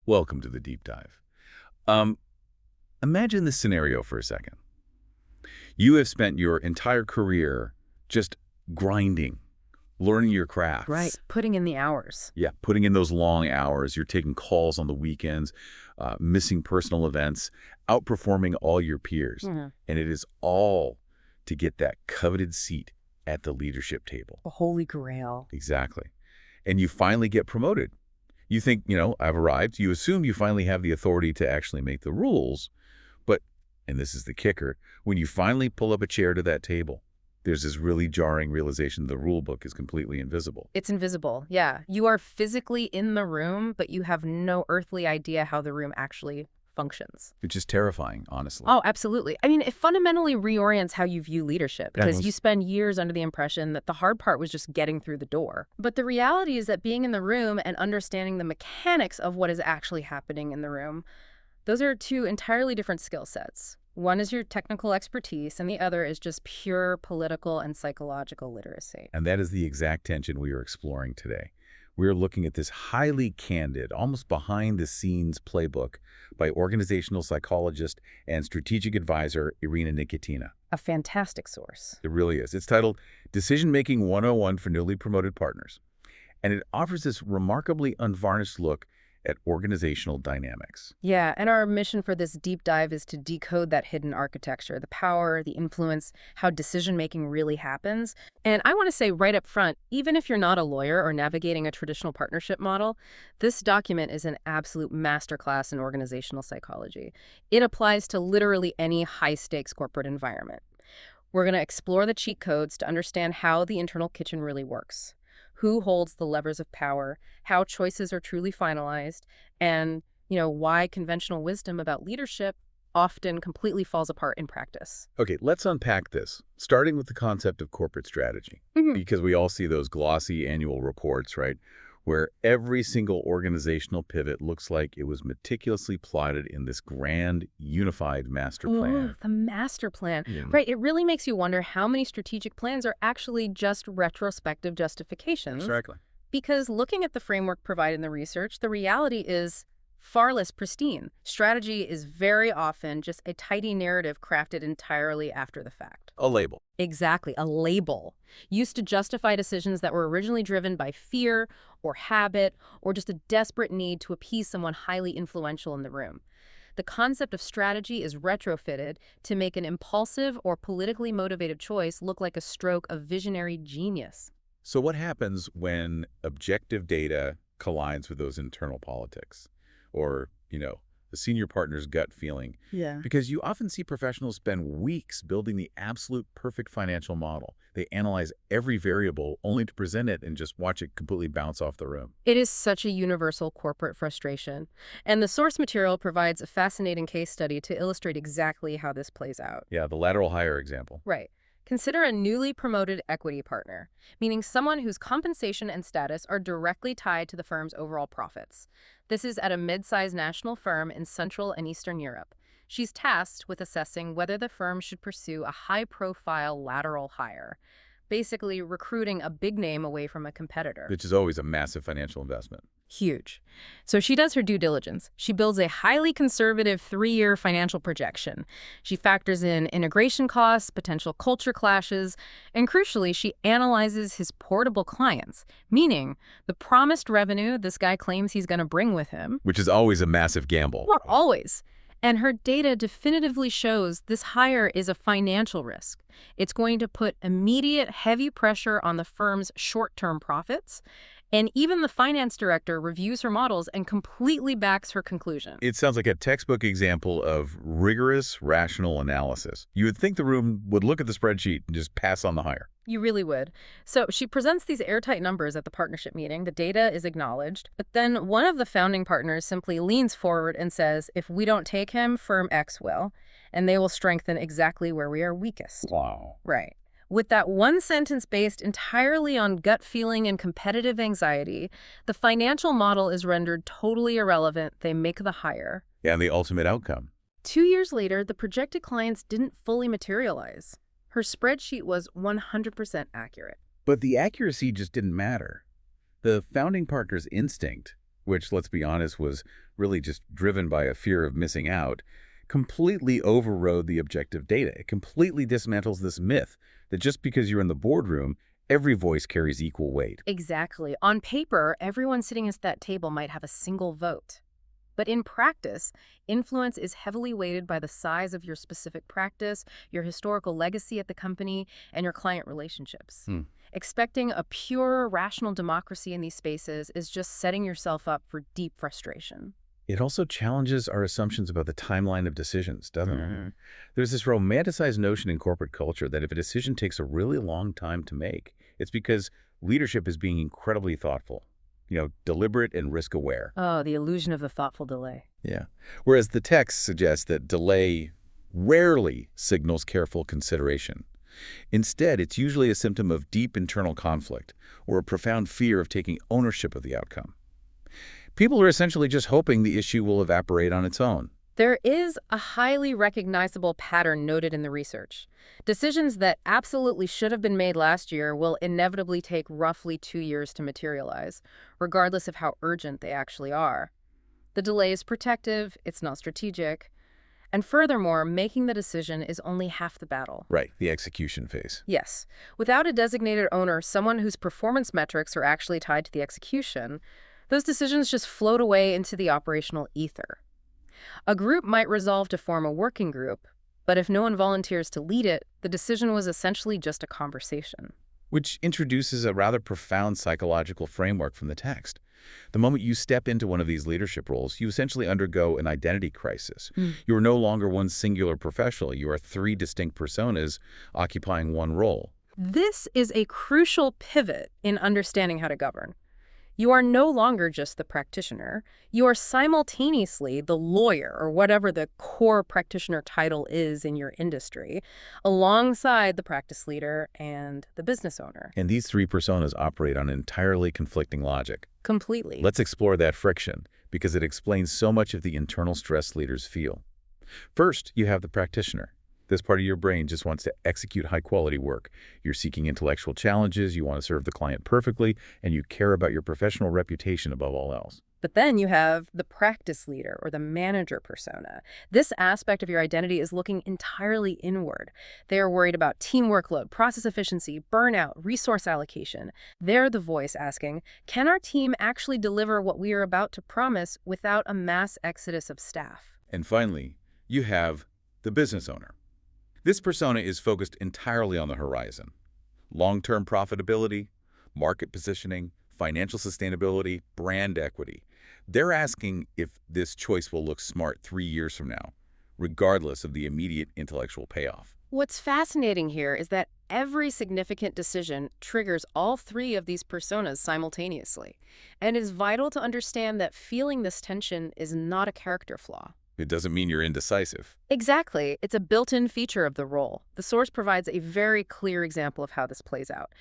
Welcome to the deep dive. Um, Imagine this scenario for a second. You have spent your entire career just grinding, learning your Right. crafts. Putting in the hours. Yeah, putting in those long hours. You're taking calls on the weekends, missing personal events, outperforming all your peers. Mhm. And it is all to get that coveted seat at the leadership table. The holy grail. Exactly. And you finally get promoted. You think, I've arrived. You assume you finally have the authority to actually make the rules. But, and this is the kicker, when you finally pull up a chair to that table, there's this really jarring realization the rule book is completely invisible. It's invisible. Yeah. You are physically in the room, but you have no earthly idea how the room actually functions. Which is terrifying, honestly. Oh, absolutely. I mean, it fundamentally reorients how you view leadership because Yes. you spend years under the impression that the hard part was just getting through the door. But the reality is that being in the room and understanding the mechanics of what is actually happening in the room, those are two entirely different skill sets. One is your technical expertise, and the other is just pure political and psychological literacy. And that is the exact tension we are exploring today. We are looking at this highly candid, almost behind-the-scenes playbook by organizational psychologist and strategic advisor Irina Nikitina. A fantastic source. It really is. It's titled Decision-Making 101 for Newly Promoted Partners. And it offers this remarkably unvarnished look at organizational dynamics. Yeah, and our mission for this deep dive is to decode that hidden architecture, the power, the influence, how decision-making really happens. And I want to say right up front, even if you're not a lawyer or navigating a traditional partnership model, this document is an absolute masterclass in organizational psychology. It applies to literally any high-stakes corporate environment. We're going to explore the cheat codes to understand how the internal kitchen really works, who holds the levers of power, how choices are truly finalized, and, why conventional wisdom about leadership often completely falls apart in practice. Okay, let's unpack this, starting with the concept of corporate strategy. Because we all see those glossy annual reports, right, where every single organizational pivot looks like it was meticulously plotted in this grand, unified master plan. Ooh, the master plan. Yeah. Right, it really makes you wonder how many strategic plans are actually just retrospective justifications. Exactly. Because looking at the framework provided in the research, the reality is far less pristine. Strategy is very often just a tidy narrative crafted entirely after the fact. A label. Exactly, a label, used to justify decisions that were originally driven by fear or habit or just a desperate need to appease someone highly influential in the room. The concept of strategy is retrofitted to make an impulsive or politically motivated choice look like a stroke of visionary genius. So what happens when objective data collides with those internal politics? Or, the senior partner's gut feeling? Yeah. Because you often see professionals spend weeks building the absolute perfect financial model. They analyze every variable only to present it and just watch it completely bounce off the room. It is such a universal corporate frustration. And the source material provides a fascinating case study to illustrate exactly how this plays out. Yeah, the lateral hire example. Right. Consider a newly promoted equity partner, meaning someone whose compensation and status are directly tied to the firm's overall profits. This is at a mid-sized national firm in Central and Eastern Europe. She's tasked with assessing whether the firm should pursue a high-profile lateral hire, basically recruiting a big name away from a competitor. Which is always a massive financial investment. Huge. So she does her due diligence. She builds a highly conservative 3-year financial projection. She factors in integration costs, potential culture clashes, and crucially, she analyzes his portable clients, meaning the promised revenue this guy claims he's going to bring with him. Which is always a massive gamble. Not always. And her data definitively shows this hire is a financial risk. It's going to put immediate heavy pressure on the firm's short-term profits. And even the finance director reviews her models and completely backs her conclusion. It sounds like a textbook example of rigorous, rational analysis. You would think the room would look at the spreadsheet and just pass on the hire. You really would. So she presents these airtight numbers at the partnership meeting. The data is acknowledged. But then one of the founding partners simply leans forward and says, if we don't take him, firm X will. And they will strengthen exactly where we are weakest. Wow. Right. With that one sentence based entirely on gut feeling and competitive anxiety, the financial model is rendered totally irrelevant. They make the hire. Yeah, and the ultimate outcome. 2 years later, the projected clients didn't fully materialize. Her spreadsheet was 100% accurate. But the accuracy just didn't matter. The founding partner's instinct, which, let's be honest, was really just driven by a fear of missing out, completely overrode the objective data. It completely dismantles this myth that just because you're in the boardroom, every voice carries equal weight. Exactly. On paper, everyone sitting at that table might have a single vote. But in practice, influence is heavily weighted by the size of your specific practice, your historical legacy at the company, and your client relationships. Expecting a pure, rational democracy in these spaces is just setting yourself up for deep frustration. It also challenges our assumptions about the timeline of decisions, doesn't it? Mm. There's this romanticized notion in corporate culture that if a decision takes a really long time to make, it's because leadership is being incredibly thoughtful, deliberate and risk-aware. Oh, the illusion of the thoughtful delay. Yeah. Whereas the text suggests that delay rarely signals careful consideration. Instead, it's usually a symptom of deep internal conflict or a profound fear of taking ownership of the outcome. People are essentially just hoping the issue will evaporate on its own. There is a highly recognizable pattern noted in the research. Decisions that absolutely should have been made last year will inevitably take roughly 2 years to materialize, regardless of how urgent they actually are. The delay is protective, it's not strategic, and furthermore, making the decision is only half the battle. Right, the execution phase. Yes, without a designated owner, someone whose performance metrics are actually tied to the execution, those decisions just float away into the operational ether. A group might resolve to form a working group, but if no one volunteers to lead it, the decision was essentially just a conversation. Which introduces a rather profound psychological framework from the text. The moment you step into one of these leadership roles, you essentially undergo an identity crisis. You are no longer one singular professional. You are three distinct personas occupying one role. This is a crucial pivot in understanding how to govern. You are no longer just the practitioner. You are simultaneously the lawyer, or whatever the core practitioner title is in your industry, alongside the practice leader and the business owner. And these three personas operate on entirely conflicting logic. Completely. Let's explore that friction, because it explains so much of the internal stress leaders feel. First, you have the practitioner. This part of your brain just wants to execute high-quality work. You're seeking intellectual challenges, you want to serve the client perfectly, and you care about your professional reputation above all else. But then you have the practice leader or the manager persona. This aspect of your identity is looking entirely inward. They are worried about team workload, process efficiency, burnout, resource allocation. They're the voice asking, can our team actually deliver what we are about to promise without a mass exodus of staff? And finally, you have the business owner. This persona is focused entirely on the horizon. Long-term profitability, market positioning, financial sustainability, brand equity. They're asking if this choice will look smart 3 years from now, regardless of the immediate intellectual payoff. What's fascinating here is that every significant decision triggers all three of these personas simultaneously. And it is vital to understand that feeling this tension is not a character flaw. It doesn't mean you're indecisive. Exactly. It's a built-in feature of the role. The source provides a very clear example of how this plays out.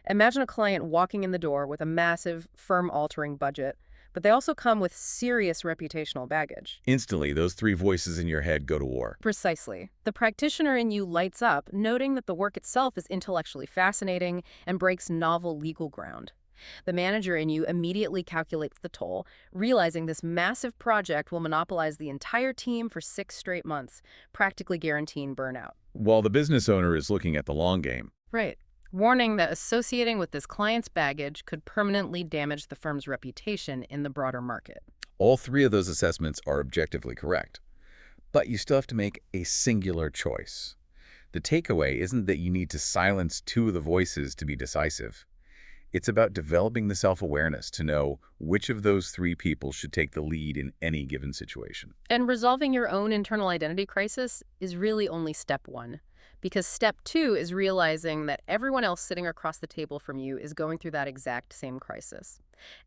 Imagine a client walking in the door with a massive, firm-altering budget, but they also come with serious reputational baggage. Instantly, those three voices in your head go to war. Precisely. The practitioner in you lights up, noting that the work itself is intellectually fascinating and breaks novel legal ground. The manager in you immediately calculates the toll, realizing this massive project will monopolize the entire team for 6 straight months, practically guaranteeing burnout. While the business owner is looking at the long game. Right. Warning that associating with this client's baggage could permanently damage the firm's reputation in the broader market. All three of those assessments are objectively correct. But you still have to make a singular choice. The takeaway isn't that you need to silence two of the voices to be decisive. It's about developing the self-awareness to know which of those three people should take the lead in any given situation. And resolving your own internal identity crisis is really only step 1. Because step 2 is realizing that everyone else sitting across the table from you is going through that exact same crisis.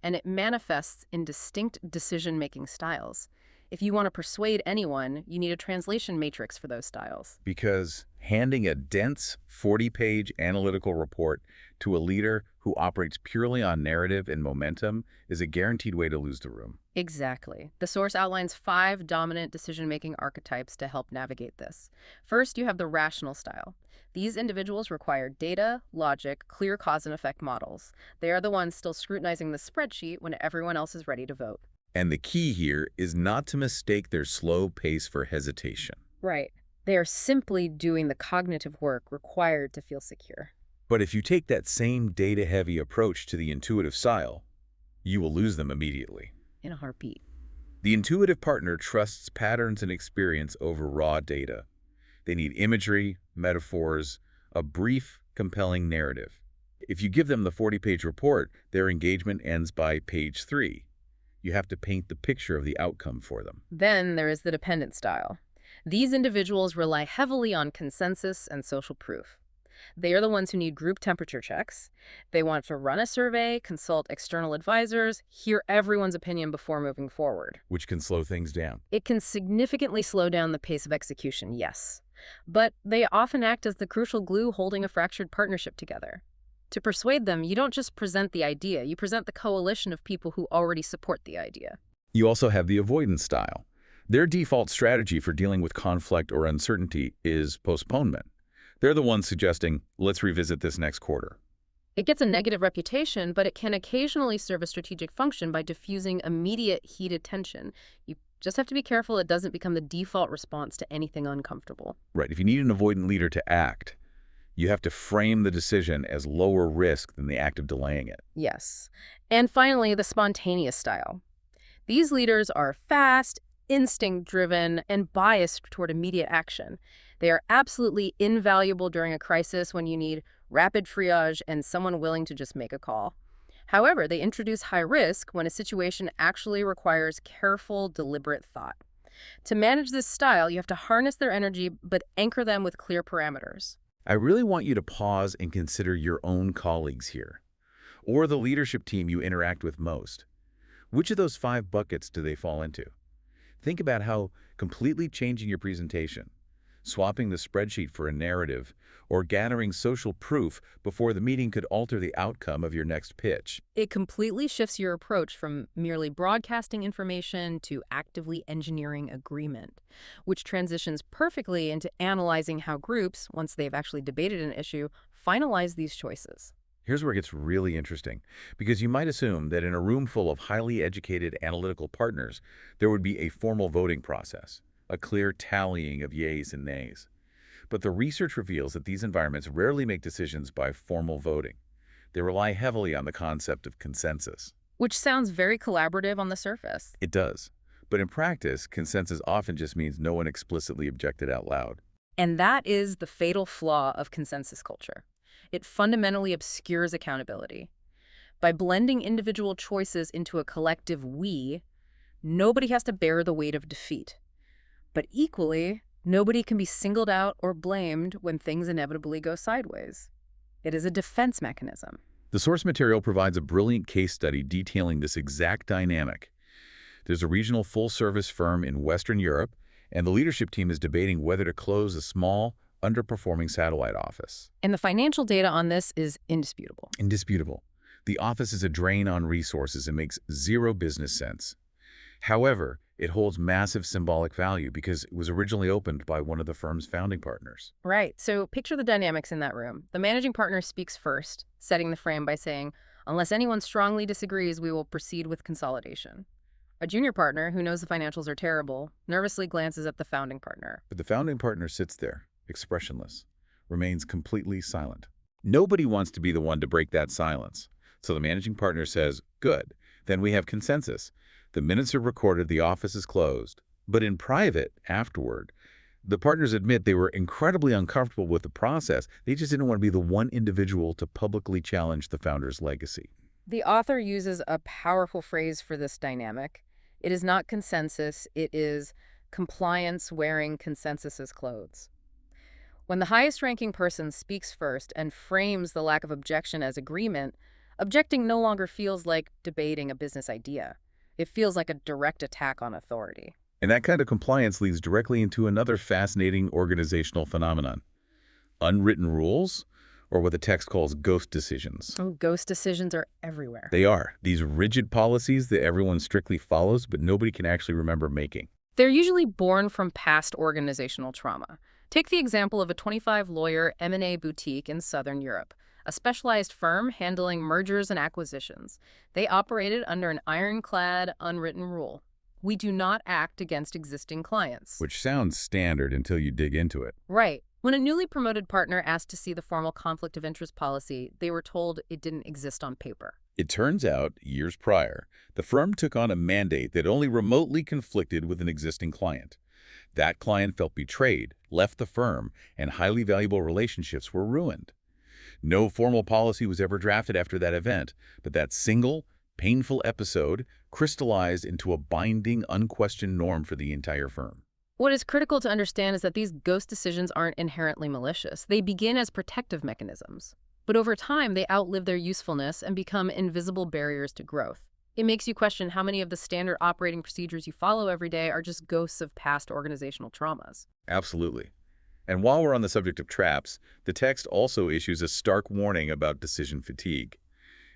And it manifests in distinct decision-making styles. If you want to persuade anyone, you need a translation matrix for those styles. Because handing a dense 40-page analytical report to a leader who operates purely on narrative and momentum is a guaranteed way to lose the room. Exactly. The source outlines 5 dominant decision-making archetypes to help navigate this. First, you have the rational style. These individuals require data, logic, clear cause and effect models. They are the ones still scrutinizing the spreadsheet when everyone else is ready to vote. And the key here is not to mistake their slow pace for hesitation. Right. They are simply doing the cognitive work required to feel secure. But if you take that same data-heavy approach to the intuitive style, you will lose them immediately. In a heartbeat. The intuitive partner trusts patterns and experience over raw data. They need imagery, metaphors, a brief, compelling narrative. If you give them the 40-page report, their engagement ends by page 3. You have to paint the picture of the outcome for them. Then there is the dependent style. These individuals rely heavily on consensus and social proof. They are the ones who need group temperature checks. They want to run a survey, consult external advisors, hear everyone's opinion before moving forward. Which can slow things down. It can significantly slow down the pace of execution, yes. But they often act as the crucial glue holding a fractured partnership together. To persuade them, you don't just present the idea, you present the coalition of people who already support the idea. You also have the avoidance style. Their default strategy for dealing with conflict or uncertainty is postponement. They're the ones suggesting, let's revisit this next quarter. It gets a negative reputation, but it can occasionally serve a strategic function by diffusing immediate heated tension. You just have to be careful it doesn't become the default response to anything uncomfortable. Right. If you need an avoidant leader to act, you have to frame the decision as lower risk than the act of delaying it. Yes. And finally, the spontaneous style. These leaders are fast, instinct-driven, and biased toward immediate action. They are absolutely invaluable during a crisis when you need rapid triage and someone willing to just make a call. However, they introduce high risk when a situation actually requires careful, deliberate thought. To manage this style, you have to harness their energy but anchor them with clear parameters. I really want you to pause and consider your own colleagues here, or the leadership team you interact with most. Which of those 5 buckets do they fall into? Think about how completely changing your presentation, swapping the spreadsheet for a narrative, or gathering social proof before the meeting could alter the outcome of your next pitch. It completely shifts your approach from merely broadcasting information to actively engineering agreement, which transitions perfectly into analyzing how groups, once they've actually debated an issue, finalize these choices. Here's where it gets really interesting, because you might assume that in a room full of highly educated analytical partners, there would be a formal voting process, a clear tallying of yeas and nays. But the research reveals that these environments rarely make decisions by formal voting. They rely heavily on the concept of consensus. Which sounds very collaborative on the surface. It does. But in practice, consensus often just means no one explicitly objected out loud. And that is the fatal flaw of consensus culture. It fundamentally obscures accountability. By blending individual choices into a collective we, nobody has to bear the weight of defeat. But equally, nobody can be singled out or blamed when things inevitably go sideways. It is a defense mechanism. The source material provides a brilliant case study detailing this exact dynamic. There's a regional full-service firm in Western Europe, and the leadership team is debating whether to close a small, underperforming satellite office. And the financial data on this is indisputable. Indisputable. The office is a drain on resources and makes zero business sense. However, it holds massive symbolic value because it was originally opened by one of the firm's founding partners. Right. So picture the dynamics in that room. The managing partner speaks first, setting the frame by saying, unless anyone strongly disagrees, we will proceed with consolidation. A junior partner, who knows the financials are terrible, nervously glances at the founding partner. But the founding partner sits there, expressionless, remains completely silent. Nobody wants to be the one to break that silence. So the managing partner says, good, then we have consensus. The minutes are recorded, the office is closed. But in private, afterward, the partners admit they were incredibly uncomfortable with the process. They just didn't want to be the one individual to publicly challenge the founder's legacy. The author uses a powerful phrase for this dynamic. It is not consensus, it is compliance wearing consensus's clothes. When the highest-ranking person speaks first and frames the lack of objection as agreement, objecting no longer feels like debating a business idea. It feels like a direct attack on authority. And that kind of compliance leads directly into another fascinating organizational phenomenon. Unwritten rules, or what the text calls ghost decisions. Oh, ghost decisions are everywhere. They are. These rigid policies that everyone strictly follows, but nobody can actually remember making. They're usually born from past organizational trauma. Take the example of a 25-lawyer M&A boutique in Southern Europe. a specialized firm handling mergers and acquisitions. They operated under an ironclad, unwritten rule. We do not act against existing clients. Which sounds standard until you dig into it. Right. When a newly promoted partner asked to see the formal conflict of interest policy, they were told it didn't exist on paper. It turns out, years prior, the firm took on a mandate that only remotely conflicted with an existing client. That client felt betrayed, left the firm, and highly valuable relationships were ruined. No formal policy was ever drafted after that event, but that single, painful episode crystallized into a binding, unquestioned norm for the entire firm. What is critical to understand is that these ghost decisions aren't inherently malicious. They begin as protective mechanisms. But over time, they outlive their usefulness and become invisible barriers to growth. It makes you question how many of the standard operating procedures you follow every day are just ghosts of past organizational traumas. Absolutely. And while we're on the subject of traps, the text also issues a stark warning about decision fatigue.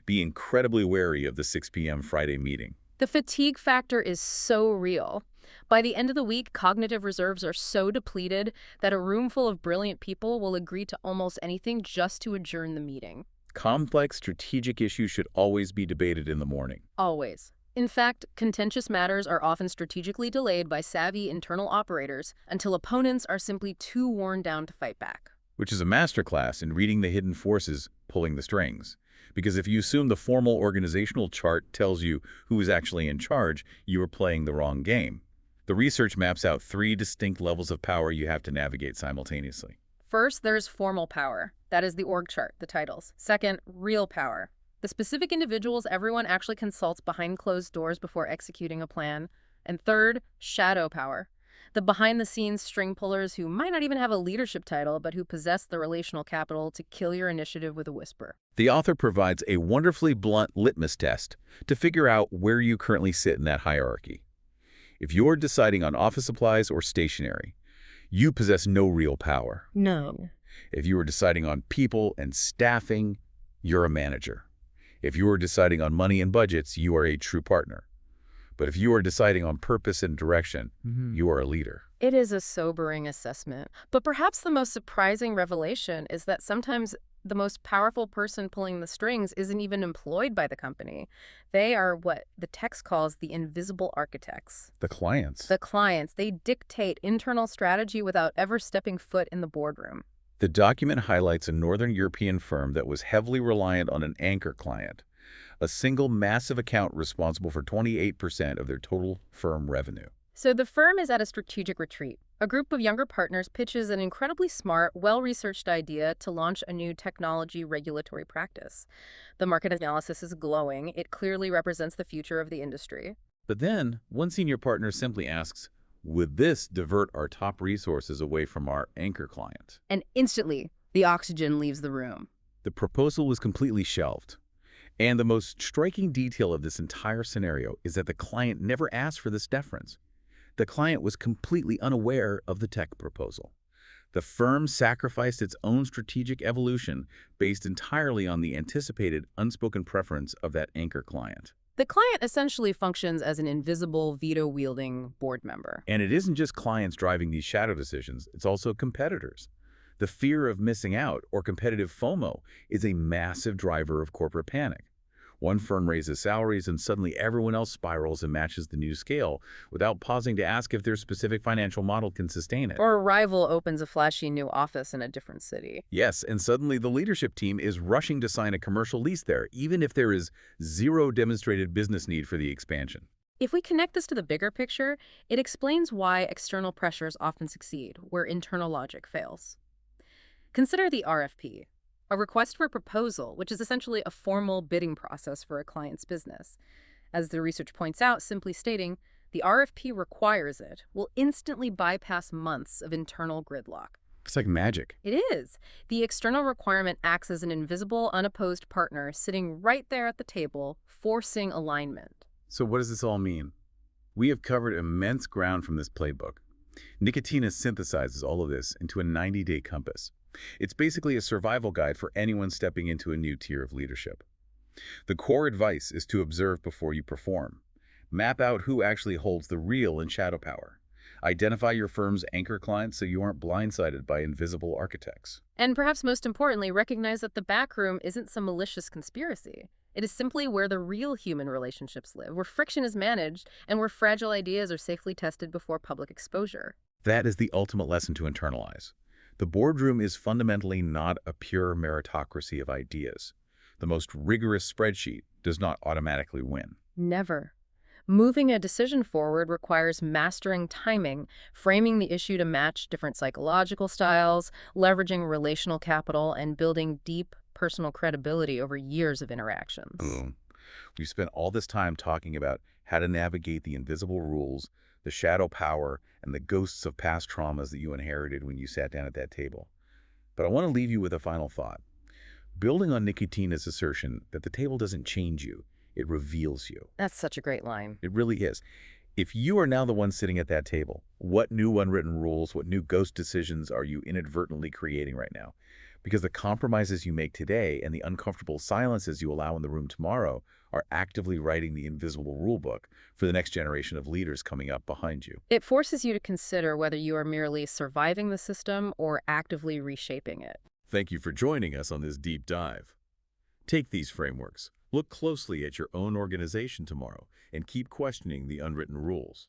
Be incredibly wary of the 6 p.m. Friday meeting. The fatigue factor is so real. By the end of the week, cognitive reserves are so depleted that a room full of brilliant people will agree to almost anything just to adjourn the meeting. Complex strategic issues should always be debated in the morning. Always. In fact, contentious matters are often strategically delayed by savvy internal operators until opponents are simply too worn down to fight back. Which is a masterclass in reading the hidden forces pulling the strings. Because if you assume the formal organizational chart tells you who is actually in charge, you are playing the wrong game. The research maps out 3 distinct levels of power you have to navigate simultaneously. First, there's formal power. That is the org chart, the titles. Second, real power. The specific individuals everyone actually consults behind closed doors before executing a plan. And third, shadow power. The behind-the-scenes string pullers who might not even have a leadership title, but who possess the relational capital to kill your initiative with a whisper. The author provides a wonderfully blunt litmus test to figure out where you currently sit in that hierarchy. If you're deciding on office supplies or stationery, you possess no real power. No. If you are deciding on people and staffing, you're a manager. If you are deciding on money and budgets, you are a true partner. But if you are deciding on purpose and direction, you are a leader. It is a sobering assessment. But perhaps the most surprising revelation is that sometimes the most powerful person pulling the strings isn't even employed by the company. They are what the text calls the invisible architects. The clients. The clients. They dictate internal strategy without ever stepping foot in the boardroom. The document highlights a Northern European firm that was heavily reliant on an anchor client, a single massive account responsible for 28% of their total firm revenue. So the firm is at a strategic retreat. A group of younger partners pitches an incredibly smart, well-researched idea to launch a new technology regulatory practice. The market analysis is glowing. It clearly represents the future of the industry. But then, one senior partner simply asks, would this divert our top resources away from our anchor client? And instantly, the oxygen leaves the room. The proposal was completely shelved. And the most striking detail of this entire scenario is that the client never asked for this deference. The client was completely unaware of the tech proposal. The firm sacrificed its own strategic evolution based entirely on the anticipated unspoken preference of that anchor client. The client essentially functions as an invisible, veto-wielding board member. And it isn't just clients driving these shadow decisions, it's also competitors. The fear of missing out, or competitive FOMO, is a massive driver of corporate panic. One firm raises salaries and suddenly everyone else spirals and matches the new scale without pausing to ask if their specific financial model can sustain it. Or a rival opens a flashy new office in a different city. Yes, and suddenly the leadership team is rushing to sign a commercial lease there, even if there is zero demonstrated business need for the expansion. If we connect this to the bigger picture, it explains why external pressures often succeed, where internal logic fails. Consider the RFP. A request for a proposal, which is essentially a formal bidding process for a client's business. As the research points out, simply stating, the RFP requires it, will instantly bypass months of internal gridlock. It's like magic. It is. The external requirement acts as an invisible, unopposed partner sitting right there at the table, forcing alignment. So what does this all mean? We have covered immense ground from this playbook. Nicotina synthesizes all of this into a 90-day compass. It's basically a survival guide for anyone stepping into a new tier of leadership. The core advice is to observe before you perform. Map out who actually holds the real and shadow power. Identify your firm's anchor clients so you aren't blindsided by invisible architects. And perhaps most importantly, recognize that the back room isn't some malicious conspiracy. It is simply where the real human relationships live, where friction is managed, and where fragile ideas are safely tested before public exposure. That is the ultimate lesson to internalize. The boardroom is fundamentally not a pure meritocracy of ideas. The most rigorous spreadsheet does not automatically win. Never. Moving a decision forward requires mastering timing, framing the issue to match different psychological styles, leveraging relational capital, and building deep personal credibility over years of interactions. Boom. We've spent all this time talking about how to navigate the invisible rules, the shadow power, and the ghosts of past traumas that you inherited when you sat down at that table. But I want to leave you with a final thought. Building on Nicotina's assertion that the table doesn't change you, it reveals you. That's such a great line. It really is. If you are now the one sitting at that table, what new unwritten rules, what new ghost decisions are you inadvertently creating right now? Because the compromises you make today and the uncomfortable silences you allow in the room tomorrow are actively writing the invisible rulebook for the next generation of leaders coming up behind you. It forces you to consider whether you are merely surviving the system or actively reshaping it. Thank you for joining us on this deep dive. Take these frameworks, look closely at your own organization tomorrow, and keep questioning the unwritten rules.